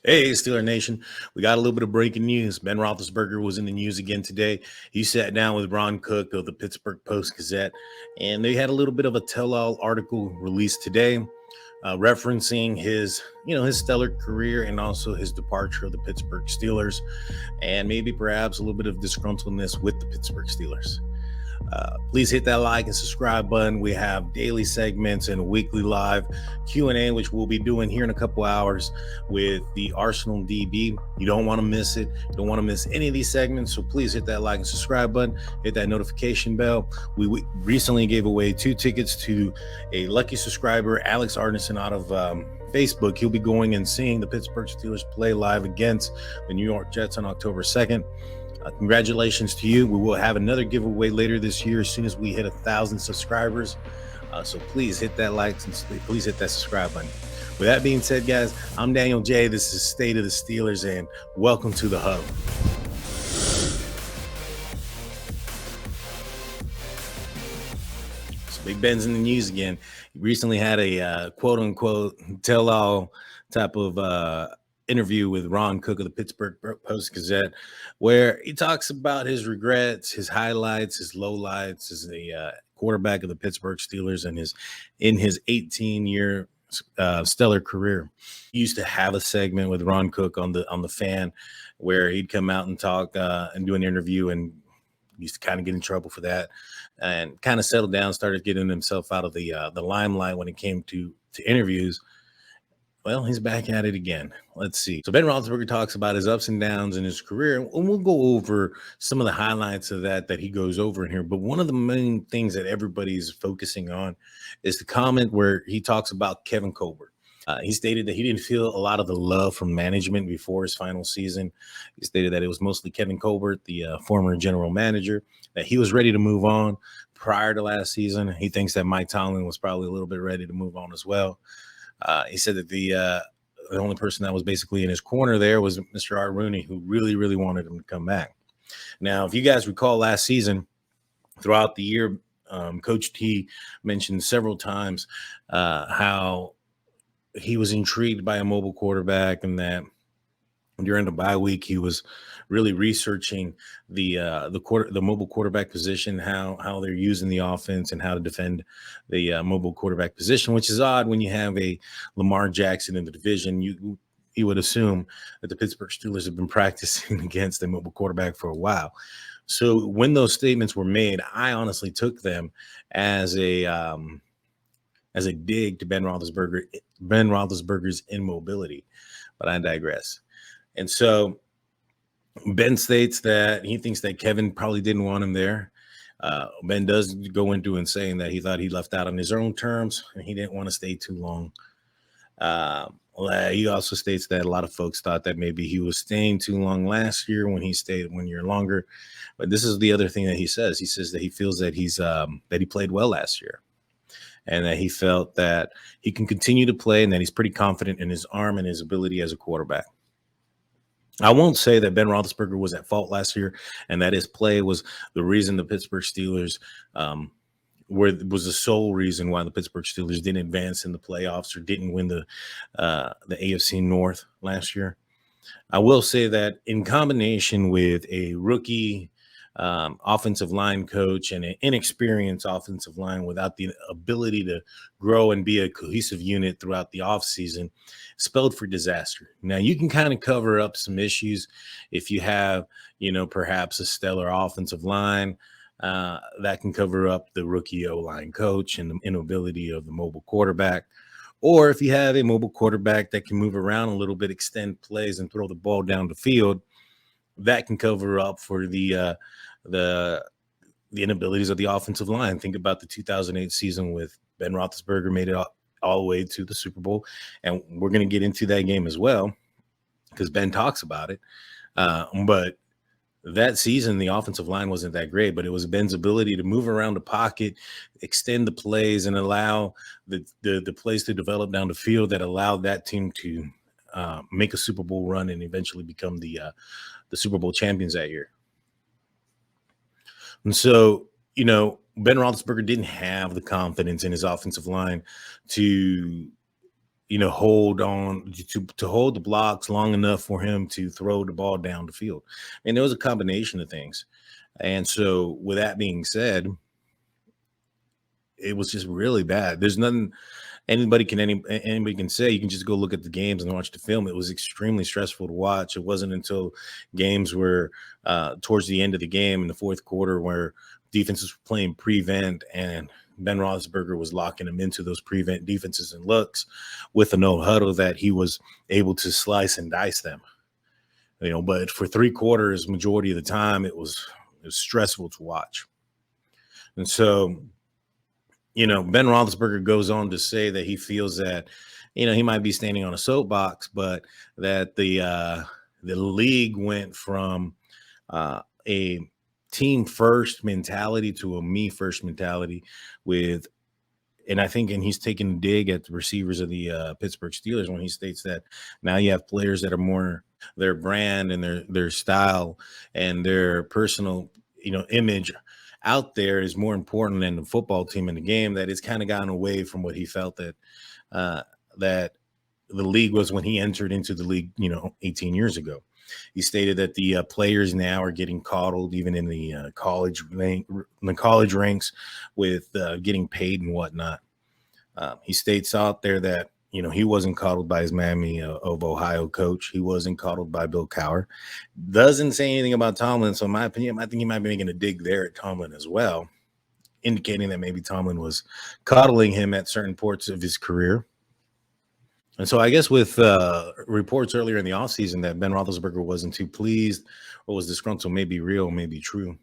Hey, Steeler Nation. We got a little bit of breaking news. Ben Roethlisberger was in the news again today. He sat down with Ron Cook of the Pittsburgh Post-Gazette, and they had a little bit of a tell-all article released today, referencing his stellar career and also his departure of the Pittsburgh Steelers, and maybe perhaps a little bit of disgruntledness with the Pittsburgh Steelers. Please hit that like and subscribe button. We have daily segments and a weekly live Q&A, which we'll be doing here in a couple hours with the Arsenal DB. You don't want to miss it. You don't want to miss any of these segments. So please hit that like and subscribe button. Hit that notification bell. We recently gave away 2 tickets to a lucky subscriber, Alex Arneson, out of Facebook. He'll be going and seeing the Pittsburgh Steelers play live against the New York Jets on October 2nd. Congratulations to you. We will have another giveaway later this year as soon as we hit 1,000 subscribers. So please hit that like and please hit that subscribe button. With that being said, guys, I'm Daniel J. This is State of the Steelers, and welcome to the Huddle. So Big Ben's in the news again. He recently had a quote-unquote tell-all type of interview with Ron Cook of the Pittsburgh Post-Gazette, where he talks about his regrets, his highlights, his lowlights as a quarterback of the Pittsburgh Steelers and in his 18-year stellar career. He used to have a segment with Ron Cook on the Fan where he'd come out and talk and do an interview, and used to kind of get in trouble for that, and kind of settled down, started getting himself out of the limelight when it came to interviews. Well, he's back at it again. Let's see. So Ben Roethlisberger talks about his ups and downs in his career, and we'll go over some of the highlights of that he goes over in here. But one of the main things that everybody's focusing on is the comment where he talks about Kevin Colbert. He stated that he didn't feel a lot of the love from management before his final season. He stated that it was mostly Kevin Colbert, the former general manager, that he was ready to move on prior to last season. He thinks that Mike Tomlin was probably a little bit ready to move on as well. He said that the only person that was basically in his corner there was Mr. Art Rooney, who really, really wanted him to come back. Now, if you guys recall last season, throughout the year, Coach T mentioned several times how he was intrigued by a mobile quarterback, and that during the bye week he was really researching the mobile quarterback position, how they're using the offense and how to defend the mobile quarterback position, which is odd when you have a Lamar Jackson in the division. You would assume that the Pittsburgh Steelers have been practicing against a mobile quarterback for a while. So when those statements were made, I honestly took them as a dig to Ben Roethlisberger's immobility, but I digress. And so Ben states that he thinks that Kevin probably didn't want him there. Ben does go into and saying that he thought he left out on his own terms and he didn't want to stay too long. He also states that a lot of folks thought that maybe he was staying too long last year when he stayed 1 year longer. But this is the other thing that he says. He says that he feels that that he played well last year, and that he felt that he can continue to play and that he's pretty confident in his arm and his ability as a quarterback. I won't say that Ben Roethlisberger was at fault last year and that his play was the reason the Pittsburgh Steelers was the sole reason why the Pittsburgh Steelers didn't advance in the playoffs or didn't win the AFC North last year. I will say that in combination with a rookie offensive line coach and an inexperienced offensive line without the ability to grow and be a cohesive unit throughout the offseason spelled for disaster. Now, you can kind of cover up some issues if you have, perhaps a stellar offensive line that can cover up the rookie O-line coach and the inability of the mobile quarterback. Or if you have a mobile quarterback that can move around a little bit, extend plays, and throw the ball down the field, that can cover up for the inabilities of the offensive line. Think about the 2008 season with Ben Roethlisberger made it all the way to the Super Bowl, and we're going to get into that game as well because Ben talks about it. But that season, the offensive line wasn't that great, but it was Ben's ability to move around the pocket, extend the plays, and allow the plays to develop down the field that allowed that team to make a Super Bowl run and eventually become the Super Bowl champions that year. And so, Ben Roethlisberger didn't have the confidence in his offensive line to hold on to hold the blocks long enough for him to throw the ball down the field. And there was a combination of things. And so, with that being said, it was just really bad. There's nothing anybody can say. You can just go look at the games and watch the film. It was extremely stressful to watch. It wasn't until games were towards the end of the game in the fourth quarter where defenses were playing prevent and Ben Roethlisberger was locking them into those prevent defenses and looks with a no huddle that he was able to slice and dice them. But for 3 quarters, majority of the time, it was stressful to watch. And so, Ben Roethlisberger goes on to say that he feels that, he might be standing on a soapbox, but that the league went from a team first mentality to a me first mentality with, and he's taking a dig at the receivers of the Pittsburgh Steelers when he states that now you have players that are more their brand and their style and their personal, image out there is more important than the football team in the game. That it's kind of gotten away from what he felt uh, that the league was when he entered into the league, 18 years ago. He stated that the players now are getting coddled, even in the college ranks, with getting paid and whatnot. He states out there that he wasn't coddled by his Miami of Ohio coach. He wasn't coddled by Bill Cowher. Doesn't say anything about Tomlin. So in my opinion, I think he might be making a dig there at Tomlin as well, indicating that maybe Tomlin was coddling him at certain parts of his career. And so I guess with reports earlier in the offseason that Ben Roethlisberger wasn't too pleased or was disgruntled, may be real, may be true.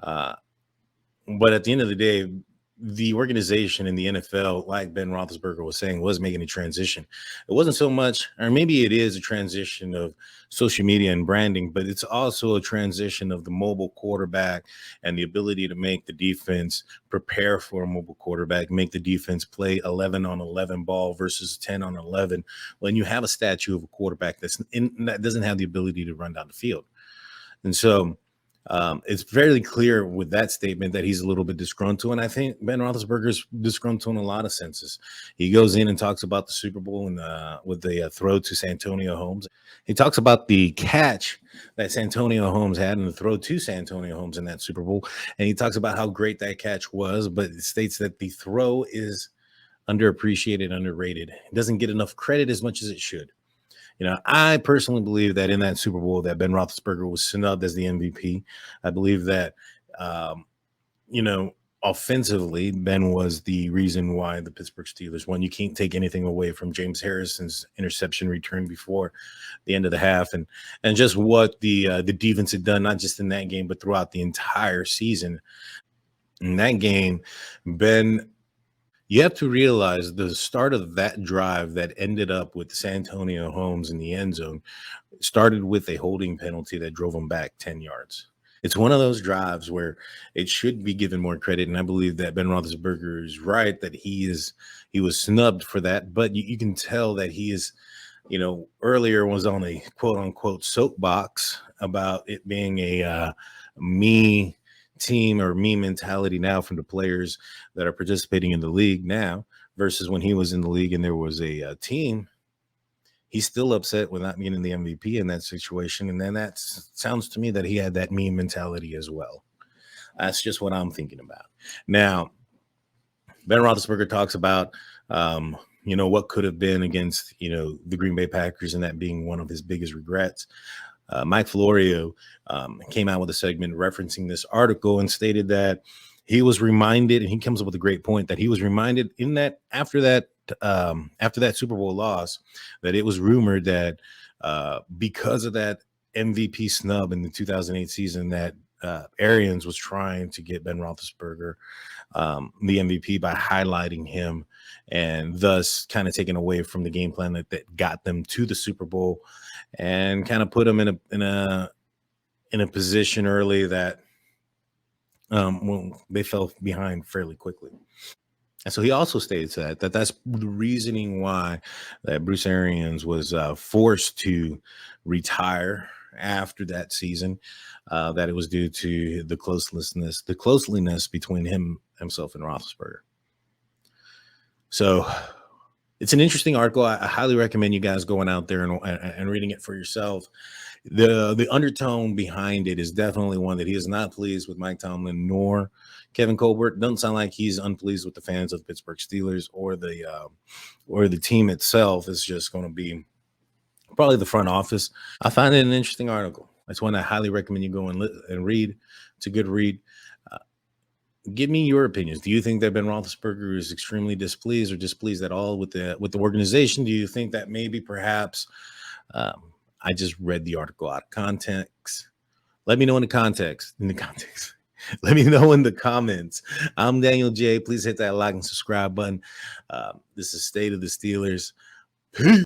But at the end of the day, the organization in the NFL, like Ben Roethlisberger was saying, was making a transition. It wasn't so much, or maybe it is a transition of social media and branding, but it's also a transition of the mobile quarterback and the ability to make the defense prepare for a mobile quarterback, make the defense play 11 on 11 ball versus 10 on 11 when you have a statue of a quarterback that doesn't have the ability to run down the field. And so it's fairly clear with that statement that he's a little bit disgruntled. And I think Ben Roethlisberger's disgruntled in a lot of senses. He goes in and talks about the Super Bowl and with the throw to Santonio Holmes. He talks about the catch that Santonio Holmes had in the throw to Santonio Holmes in that Super Bowl. And he talks about how great that catch was, but it states that the throw is underappreciated, underrated. It doesn't get enough credit as much as it should. I personally believe that in that Super Bowl that Ben Roethlisberger was snubbed as the MVP. I believe that, um, offensively, Ben was the reason why the Pittsburgh Steelers won. You can't take anything away from James Harrison's interception return before the end of the half, and just what the defense had done, not just in that game, but throughout the entire season. In that game, Ben you have to realize the start of that drive that ended up with Santonio Holmes in the end zone started with a holding penalty that drove him back 10 yards. It's one of those drives where it should be given more credit. And I believe that Ben Roethlisberger is right that he was snubbed for that. But you can tell that he is, earlier was on a quote unquote soapbox about it being a me team or me mentality now from the players that are participating in the league now versus when he was in the league and there was a team. He's still upset with not getting the MVP in that situation. And then that sounds to me that he had that me mentality as well. That's just what I'm thinking about. Now, Ben Roethlisberger talks about, what could have been against, the Green Bay Packers and that being one of his biggest regrets. Mike Florio came out with a segment referencing this article and stated that he was reminded, and he comes up with a great point, that he was reminded in that after that Super Bowl loss, that it was rumored that because of that MVP snub in the 2008 season, that Arians was trying to get Ben Roethlisberger the MVP by highlighting him and thus kind of taking away from the game plan that got them to the Super Bowl and kind of put them in a position early that they fell behind fairly quickly. And so he also states that's the reasoning why that Bruce Arians was forced to retire after that season, that it was due to the closeliness between himself and Roethlisberger. So It's an interesting article. I highly recommend you guys going out there and reading it for yourself. The undertone behind it is definitely one that he is not pleased with Mike Tomlin nor Kevin Colbert. Doesn't sound like he's unpleased with the fans of the Pittsburgh Steelers or the team itself. Is just going to be probably the front office. I find it an interesting article. That's one I highly recommend you go and read. It's a good read. Give me your opinions. Do you think that Ben Roethlisberger is extremely displeased or displeased at all with the organization? Do you think that maybe perhaps I just read the article out of context? Let me know in the context. Let me know in the comments. I'm Daniel J. Please hit that like and subscribe button. This is State of the Steelers. Peace.